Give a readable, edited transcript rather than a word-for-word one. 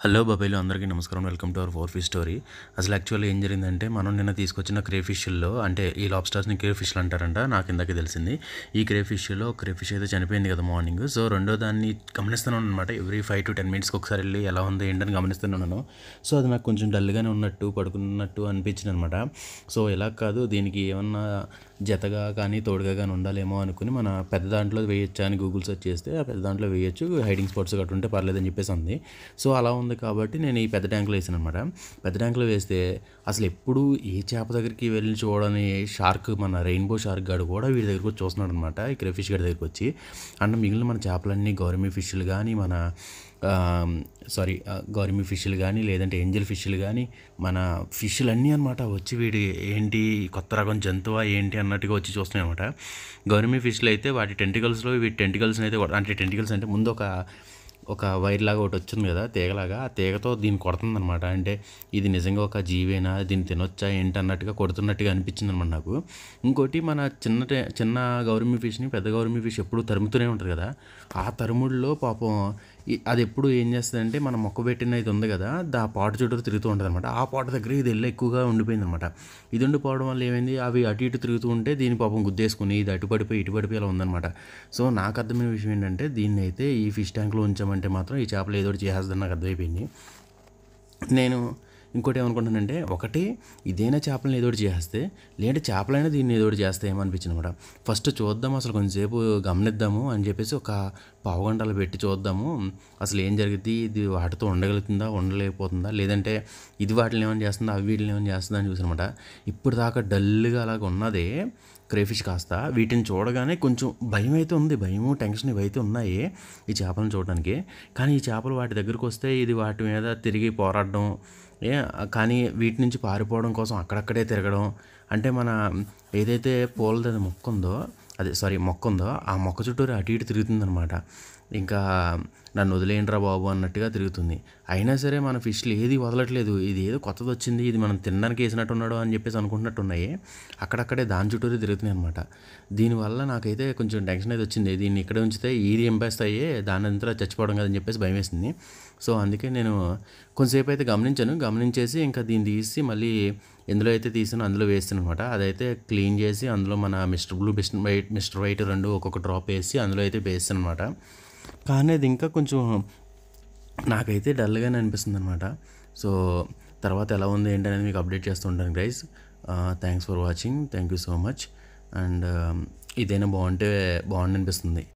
Hello బాబాయ్లు అందరికీ నమస్కారం. Welcome to our four fish story. అసలు యాక్చువల్లీ ఏం జరిగిందంటే మనం నిన్న తీసుకొచ్చిన క్రేఫిష్ల్లో అంటే ఈ లాబ్స్టర్స్ని క్రేఫిష్లు అంటారంట. నాకు ఇందాకే తెలిసింది. ఈ క్రేఫిష్లో క్రేఫిష్ అయితే చనిపోయింది కదా మార్నింగ్. సో రెండో దాన్ని గమనిస్తున్నాను అనమాట. ఎవ్రీ 5 to 10 minutes ఒకసారి వెళ్ళి ఎలా ఉంది ఏంటని గమనిస్తున్నాను. సో అది నాకు కొంచెం డల్గానే ఉన్నట్టు పడుకున్నట్టు అనిపించింది అనమాట. సో ఇలా కాదు, దీనికి ఏమన్నా జతగా కానీ తోడుగా కానీ ఉండాలేమో అనుకుని మన పెద్ద దాంట్లో వేయొచ్చా అని గూగుల్ సెర్చ్ చేస్తే ఆ పెద్ద దాంట్లో వేయొచ్చు, హైడింగ్ స్పాట్స్ గట్రా ఉంటే పర్లేదని చెప్పేసి ఉంది. సో అలా ఉంది కాబట్టి నేను ఈ పెద్ద ట్యాంకులో వేసాను అనమాట. పెద్ద ట్యాంకులో వేస్తే అసలు ఎప్పుడు ఏ చేప దగ్గరికి వెళ్ళి చూడని షార్క్, మన రెయిన్బో షార్క్ గాడు కూడా వీడి దగ్గరికి వచ్చి చూస్తున్నాడు అనమాట. ఈ క్రేఫిష్ గడి దగ్గరికి వచ్చి. అండ్ మిగిలిన మన చేపలన్నీ గౌరమీ ఫిష్లు కానీ మన గౌరమీ ఫిష్లు కానీ లేదంటే ఏంజల్ ఫిష్లు కానీ మన ఫిష్లు అన్నీ అనమాట వచ్చి వీడి ఏంటి కొత్త రకం జంతువా ఏంటి అన్నట్టుగా వచ్చి చూస్తున్నాయి అనమాట. గౌరమీ ఫిష్లు అయితే వాటి టెంటికల్స్లో వీటి టెంటికల్స్ని అయితే అంటే టెంటికల్స్ అంటే ముందు ఒక వైర్ లాగా ఒకటి వచ్చింది కదా, తీగలాగా. ఆ తీగతో దీన్ని కొడుతుందనమాట. అంటే ఇది నిజంగా ఒక జీవేనా, దీన్ని తినొచ్చా ఏంటి అన్నట్టుగా కొడుతున్నట్టుగా అనిపించింది అనమాట నాకు. ఇంకోటి మన చిన్న గౌరమీ ఫిష్ని పెద్ద గౌరమీ ఫిష్ ఎప్పుడు తరుముతూనే ఉంటుంది కదా, ఆ తరుముడులో పాపం అది ఎప్పుడు ఏం చేస్తుందంటే మనం మొక్క పెట్టిన ఇది ఉంది కదా, ఆ పాట చుట్టూ తిరుగుతూ ఉంటుంది అనమాట. ఆ పాట దగ్గర ఇది వెళ్ళి ఎక్కువగా ఉండిపోయింది అనమాట. ఇది ఉండిపోవడం వల్ల ఏమైంది, అవి అటు ఇటు తిరుగుతూ ఉంటే దీని పాపం గుద్దేసుకుని ఇది అటు పడిపోయి ఇటు పడిపోయి అలా ఉందన్నమాట. సో నాకు అర్థమైన విషయం ఏంటంటే దీన్ని అయితే ఈ ఫిష్ ట్యాంక్లో ఉంచామంటే మాత్రం ఈ చేపలు ఏదో ఒకటి చేసేస్తుందని నాకు అర్థమైపోయింది. నేను ఇంకోటి ఏమనుకుంటానంటే, ఒకటి ఇదైనా చేపలను ఏదో ఒకటి చేస్తే, లేదంటే చేపలైనా దీన్ని ఏదో ఒకటి చేస్తాయేమో అనిపించింది అనమాట. ఫస్ట్ చూద్దాం, అసలు కొంచెంసేపు గమనిద్దాము అని చెప్పేసి ఒక పావుగంటలు పెట్టి చూద్దాము అసలు ఏం జరిగింది, ఇది వాటితో ఉండగలుగుతుందా ఉండలేకపోతుందా, లేదంటే ఇది వాటిని ఏమైనా చేస్తుందా అవి వీటిని ఏమైనా చేస్తుందా అని చూసానమాట. ఇప్పుడు దాకా డల్గా అలాగ ఉన్నదే క్రేఫిష్ కాస్త వీటిని చూడగానే కొంచెం భయం అయితే ఉంది. భయము టెన్షన్ ఇవైతే ఉన్నాయి ఈ చేపలను చూడడానికి. కానీ ఈ చేపలు వాటి దగ్గరికి వస్తే ఇది వాటి మీద తిరిగి పోరాడడం, కానీ వీటి నుంచి పారిపోవడం కోసం అక్కడక్కడే తిరగడం. అంటే మన ఏదైతే పూలది మొక్క ఉందో ఆ మొక్క చుట్టూరు అటు ఇటు తిరుగుతుందనమాట. ఇంకా నన్ను వదిలేయండిరా బాబు అన్నట్టుగా తిరుగుతుంది. అయినా సరే మన ఫిష్లు ఏది వదలట్లేదు. ఇది ఏదో కొత్తది వచ్చింది, ఇది మనం తినడానికి వేసినట్టున్నాడు అని చెప్పేసి అనుకుంటున్నట్టున్నాయి. అక్కడక్కడే దాని చుట్టూరు తిరుగుతున్నాయి అనమాట. దీనివల్ల నాకైతే కొంచెం టెన్షన్ అయితే వచ్చింది. దీన్ని ఇక్కడ ఉంచితే ఈది ఎంపేస్తాయి, దాని అంతా చచ్చిపోవడం కదని చెప్పేసి భయం వేసింది. సో అందుకే నేను కొంతసేపు అయితే గమనించేసి ఇంకా దీన్ని తీసి మళ్ళీ ఎందులో అయితే తీసానో అందులో వేస్తాను అనమాట. అదైతే క్లీన్ చేసి అందులో మన మిస్టర్ బ్లూ, మిస్టర్ వైట్ రెండు ఒక్కొక్క డ్రాప్ వేసి అందులో అయితే వేస్తాను అనమాట. కానీ అది ఇంకా కొంచెం నాకైతే డల్గానే అనిపిస్తుంది అనమాట. సో తర్వాత ఎలా ఉంది ఏంటి అనేది మీకు అప్డేట్ చేస్తూ ఉంటాను guys. Thanks for watching. Thank you so much. And ఇదైనా బాగుంటే బాగుండి అనిపిస్తుంది.